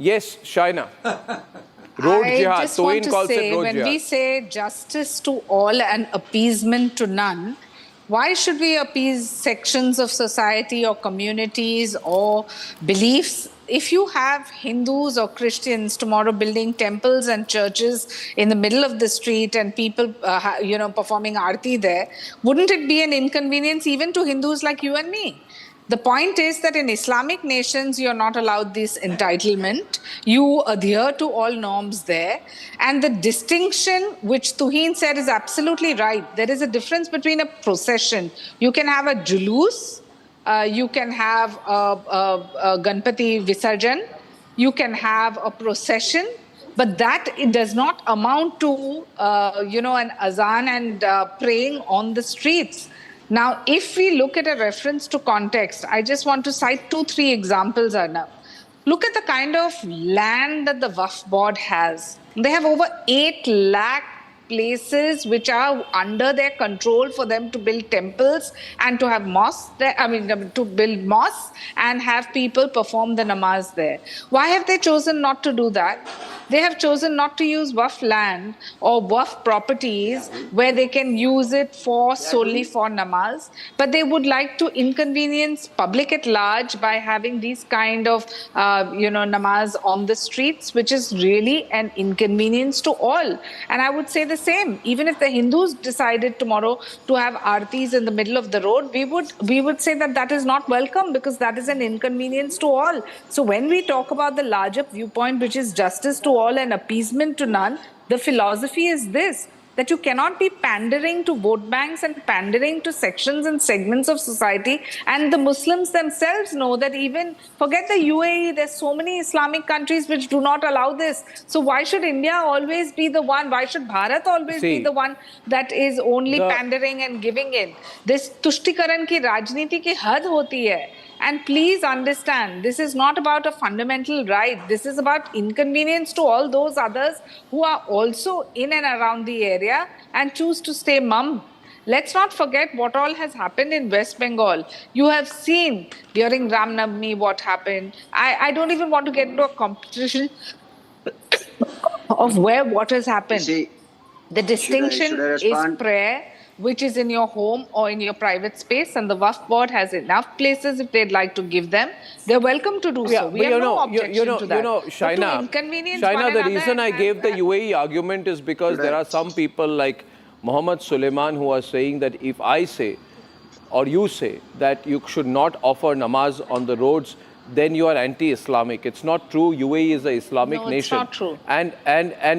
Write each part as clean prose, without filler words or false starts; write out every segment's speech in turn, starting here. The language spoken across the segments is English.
Yes, Shaina. Road jihad. I just want to calls it say, road when jihad. we say justice to all and appeasement to none, why should we appease sections of society or communities or beliefs? If you have Hindus or Christians tomorrow building temples and churches in the middle of the street and people, performing aarti there, wouldn't it be an inconvenience even to Hindus like you and me? The point is that in Islamic nations, you're not allowed this entitlement. You adhere to all norms there. And the distinction, which Tuhin said, is absolutely right. There is a difference between a procession. You can have a julus, you can have a Ganpati Visarjan, you can have a procession, but that it does not amount to, an azan and praying on the streets. Now, if we look at a reference to context, I just want to cite 2-3 examples, Arnab. Look at the kind of land that the Waqf board has. They have over 8 lakh places which are under their control for them to build temples and to have mosques there, to build mosques and have people perform the namaz there. Why have they chosen not to do that? They have chosen not to use Waqf land or Waqf properties where they can use it for solely for namaz, but they would like to inconvenience public at large by having these kind of, namaz on the streets, which is really an inconvenience to all. And I would say the same. Even if the Hindus decided tomorrow to have aartis in the middle of the road, we would say that that is not welcome because that is an inconvenience to all. So when we talk about the larger viewpoint, which is justice to all and appeasement to none, the philosophy is this, that you cannot be pandering to vote banks and pandering to sections and segments of society. And the Muslims themselves know that even, forget the UAE, there's so many Islamic countries which do not allow this. So why should India always be the one? Why should Bharat always be the one that is only pandering and giving in? This Tushtikaran ki Rajniti ki had hoti hai. And please understand, this is not about a fundamental right. This is about inconvenience to all those others who are also in and around the area and choose to stay mum. Let's not forget what all has happened in West Bengal. You have seen during Ram Navami what happened. I don't even want to get into a competition of where what has happened. The distinction is prayer, which is in your home or in your private space, and the Waqf board has enough places if they'd like to give them. They're welcome to do so. We have no objection to that. Shaina, the reason I gave the UAE argument is because there are some people like Mohammed Suleiman who are saying that if I say or you say that you should not offer namaz on the roads, then you are anti-Islamic. It's not true. UAE is an Islamic nation. It's not true. And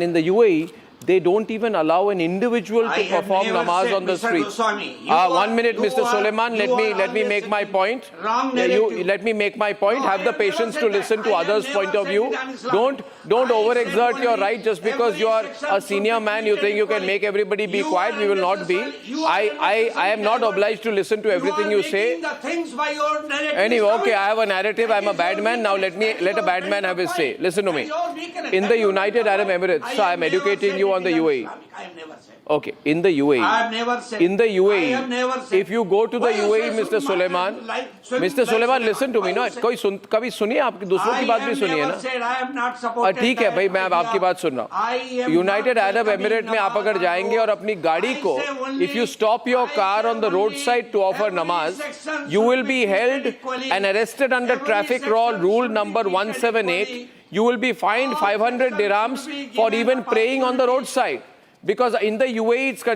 in the UAE, they don't even allow an individual to perform namaz on the streets. 1 minute, Mr. Suleiman, let me make my point. Let me make my point. Have the patience to listen to others' point of view. Don't overexert your right just because you are a senior man. You think you can make everybody be quiet. We will not be. I am not obliged to listen to everything you say. Anyway, okay, I have a narrative. I'm a bad man. Now let a bad man have his say. Listen to me. In the United Arab Emirates, so I am educating you on the UAE. Okay, in the UAE. I have never said. In the UAE, I have never said. if you go to the UAE, Mr. Suleiman, listen to me. No, कभी सुनिए आपकी दूसरों की बात भी सुनिए ना. ठीक है भाई, मैं अब आपकी बात सुन रहा हूँ. United Arab Emirates में आप अगर जाएंगे और अपनी गाड़ी को, if you stop your car on the roadside to offer namaz, you will be held and arrested under traffic law rule number 178. You will be fined 500 dirhams for even praying on the roadside. Because in the UAE, it's